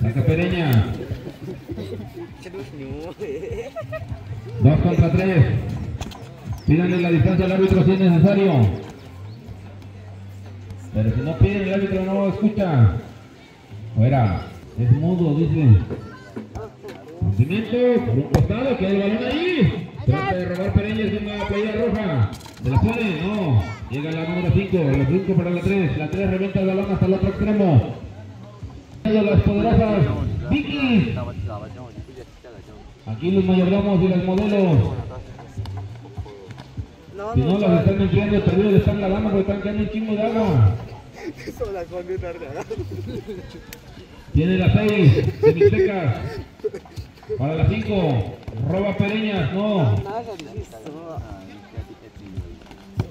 Saca Pereña. 2 contra 3. Pídanle la distancia al árbitro si es necesario. Pero si no piden, el árbitro no escucha. Fuera. Es mudo, dice. Movimiento por un costado, queda el balón ahí. Trata de robar Pereña, es una playera roja. ¿Se la pone? No. Llega la número 5, la 5 para la 3. La 3 revienta el balón hasta el otro extremo. Las poderosas Vicky. Aquí los mayordomos y los modelos. Si no las están enfriando, perdido, le están lavando porque están quedando un chingo de agua. Tiene la 6 de Mixtecas. Para la 5. Roba Pereñas, no.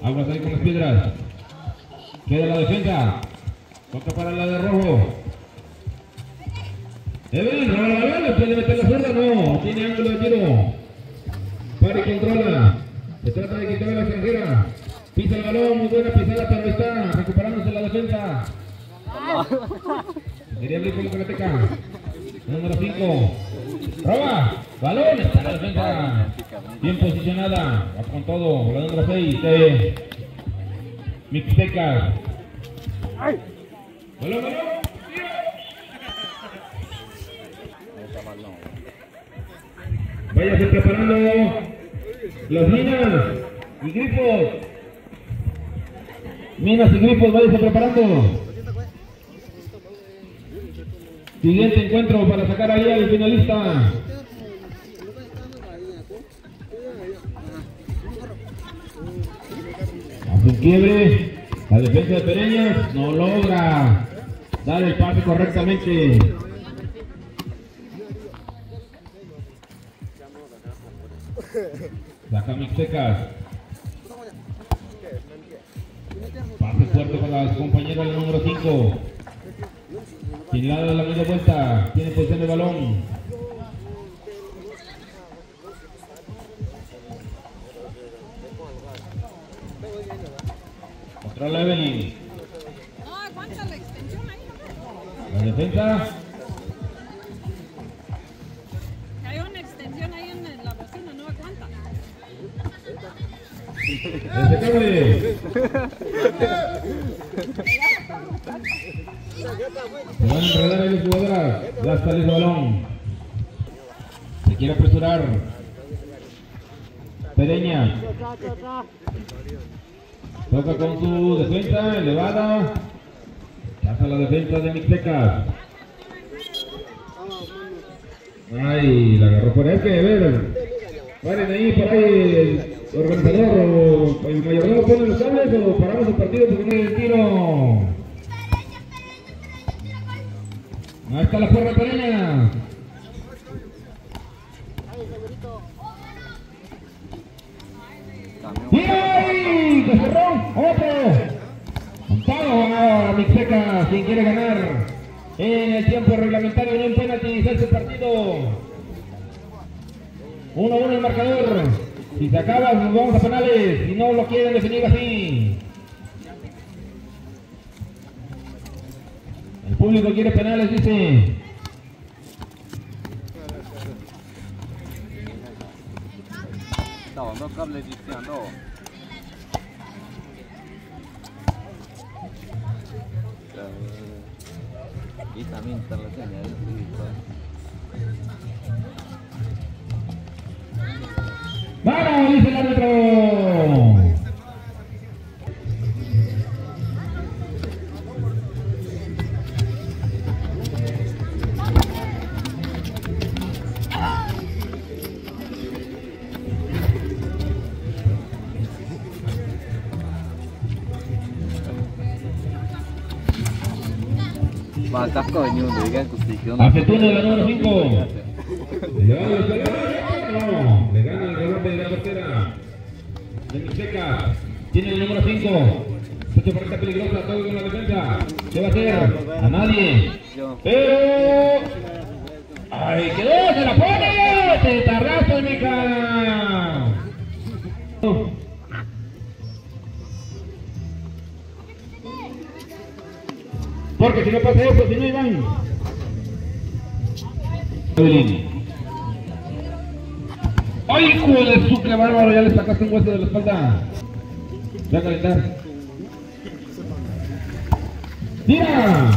Aguas ahí con las piedras. Queda la defensa. Toca para la de rojo. Evelyn, roba la bala, puede meter la zurda, no. Tiene ángulo de tiro. Para y controla. Se trata de quitar a la extranjera. Pisa el balón, muy buena pisada, pero está recuperándose la defensa. Quería abrir con la Karateca. Número 5. Roba. Balón. Está la defensa. Bien posicionada. Va con todo. La número 6 de Mixtecas. Balón, balón. Váyase preparando las minas y grifos. Minas y grifos, váyase preparando. Siguiente encuentro para sacar ahí al finalista. Hace un quiebre. La defensa de Pereñas no logra dar el pase correctamente. Saca Mixtecas. Pase fuerte para las compañeras del número 5. Sin lado de la media vuelta. Tiene posición de balón. Controla Evelyn. No, aguanta la extensión ahí. La defensa. Hay una extensión ahí en la bocina, no aguanta. Desde se van a enredar ahí las jugadoras. Ya está el balón. Se quiere apresurar. Pereña. Toca con su defensa elevada. Pasa la defensa de Mixtecas. Ay, la agarró por ahí, que ver. Paren ahí, por ahí el organizador o el mayordomo pone los cables o paramos el partido porque no hay el tiro. Ahí está la porra Pereña. ¡Ay! ¡Que cerró! ¡Otro! Amparo a Mixtecas, quien quiere ganar en el tiempo reglamentario, no en penaltis, este partido. 1-1 el marcador. Si se acaba, nos vamos a penales. Si no lo quieren definir así. El público quiere penales, dice. No cable diciendo. Y también está la señal. ¡Vamos! Dice el árbitro. Batas coño, digan cuestión. Acetuno de la número 5. No, le gana el rebote de la portera de Mixtecas. Tiene el número 5. Mucho por esta peligrosa, todo con la defensa. ¿Qué va a hacer? A nadie. Pero... ¡ay, quedó! ¡Se la pone! ¡Te tardaste, mija! Porque si no pasa eso, si no iban. Evelyn. ¡Ay, hijo de su, qué bárbaro! Ya le sacaste un hueso de la espalda. Voy a calentar. ¡Tira!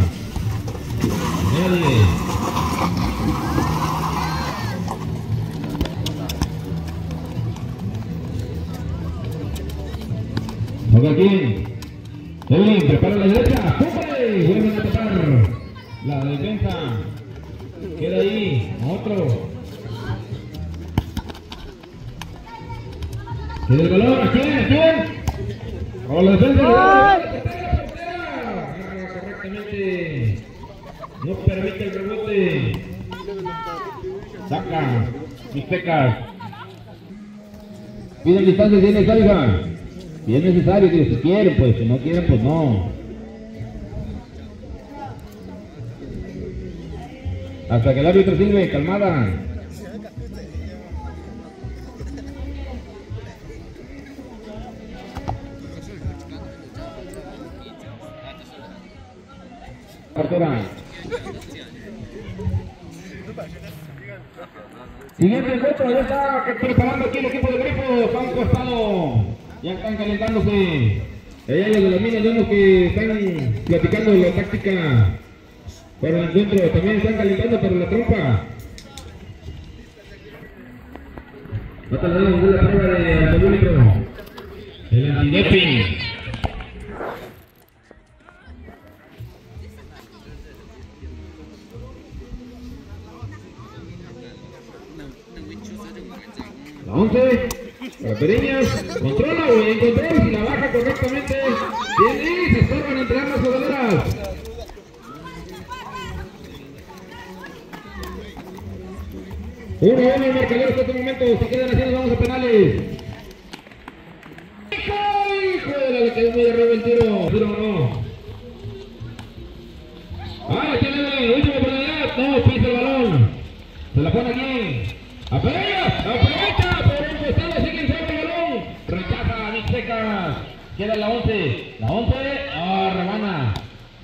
Nadie. Joaquín. Evelyn, prepara la derecha. ¡Cumple! Vuelven a tapar. La defensa. Queda ahí. Otro. Queda el balón. ¿A quién? ¿A quién? ¡Oh, la defensa! Correctamente. No permite el rebote. Saca. Mixtecas. Piden distancia si es necesario. Si es necesario, si quieren, pues. Si no quieren, pues no. Hasta que el árbitro sirve, calmada. Portera. Siguiente encuentro, ya está preparando aquí el equipo de Grifo, está a un costado, ya están calentándose. Allá los de las minas vemos que están platicando la táctica para el encuentro, también están calentando para la trompa. No te la damos la prueba de alcoholímetro, el antidoping. La 11, para Pereñas, controla o en control, si la baja correctamente, viene, se estorban entre ambas jugadoras. Uno el marcador hasta este momento, si quedan así nos vamos a penales. ¡Hijo de la, le quedó muy arriba el tiro! ¿Tiro o no? ¡Ah, tiene la última oportunidad! No, pisa el balón. Se la pone aquí. ¡A Pereñas! ¡Aprovecha! Rechaza a Mixtecas. Queda la 11. La 11. ¡Ah, rebana!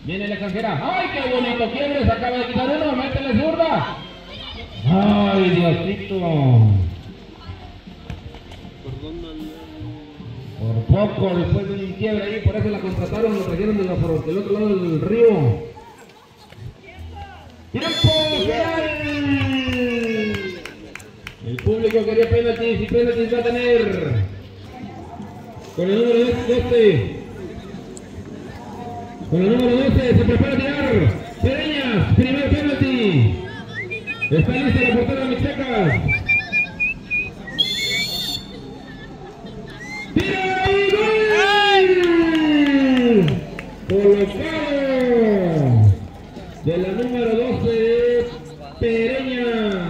Viene la extranjera. ¡Ay, qué bonito quiebre! Se acaba de quitar uno. ¡Métele zurda! ¡Ay, Diosito! Por poco, después de un quiebre ahí, por eso la contrataron, lo trajeron del otro lado del río. ¡Tiempo final! El público quería penaltis y penaltis va a tener. Con el número 12. Con el número 12 se prepara a tirar. Pereñas, primer penalti. Está lista la portera de Mixtecas. ¡Tira y gol! Colocado de la número 12, Pereñas.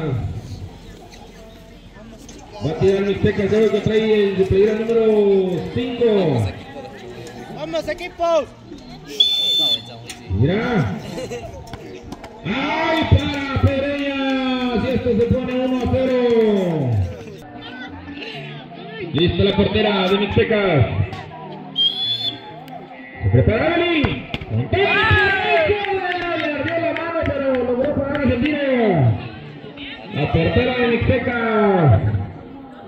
Va a tirar Mixtecas, creo que trae el de playera número 5. ¡Vamos, equipos! Mira. ¡Ay, para Pereñas! Y esto se pone 1-0. Lista la portera de Mixtecas. Se prepara Evelyn. Le ardió la mano, pero logró parar ese tiro. La portera de Mixtecas.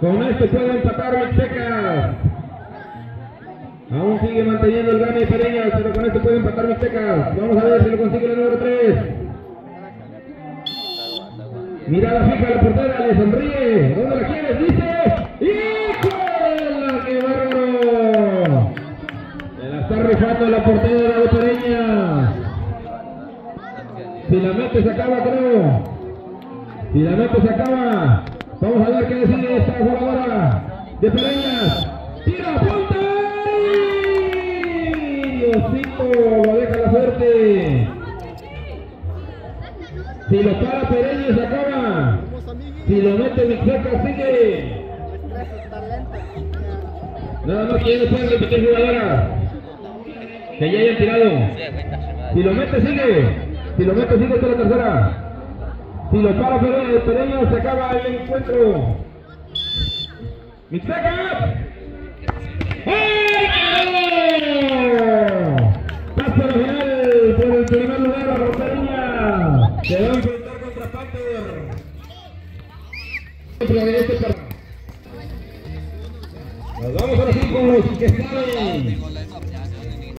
Con esto puede empatar Mixtecas. Aún sigue manteniendo el gane de Pereñas, pero con esto puede empatar Mixtecas. Vamos a ver si lo consigue la número 3. Mirada fija a la portera, le sonríe. ¿Dónde la quieres? Dice. ¡Híjole! ¡Qué bárbaro! Se la está rifando la portera de Pereñas. Si la mete se acaba, creo. Si la mete se acaba. Vamos a ver qué decide esta jugadora de Pereñas. ¡Tira, punta! Diosito, lo deja la suerte. Si lo para Pereñas se acaba. Si lo mete Mixtecas sigue. Nada más que ya no pueden repetir jugadoras que ya hayan tirado. Si lo mete sigue. Si lo mete sigue hasta la tercera. Si lo para Pereñas se acaba el encuentro. Mixtecas. ¡Ay, quedó! Pasa la final por el primer lugar a Pereñas. Se va a enfrentar contra Panther. Nos vamos ahora sí con los que saben.